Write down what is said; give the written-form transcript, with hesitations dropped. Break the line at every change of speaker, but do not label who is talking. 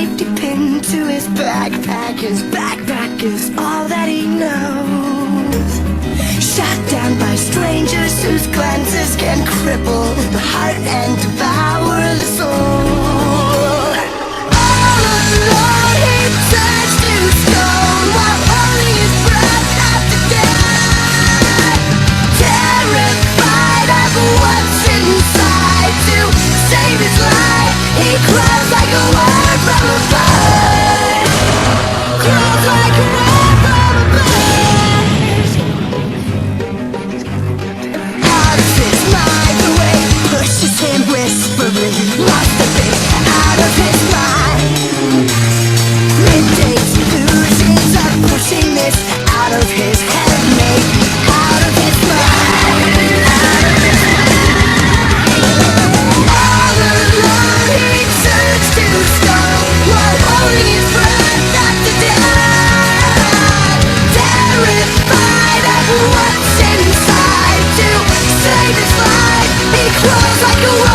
safety pin to his backpack. His backpack is all that he knows. Shot down by strangers whose glances can cripple the heart and devour the soul. All alone he turns to stone while holding his breath after death. Terrified of what's inside, to save his life he crawls like a worm from a bud. Crawls like a worm from a bud. Out of his mind, the way pushes him whispering, lost a bit out of his mind. Midday illusions are pushing this out of his head, maybe out of his mind. Out of his mind. All alone he turns to stone while holding his breath after death. Terrified of what's inside, to save his life he crawls like a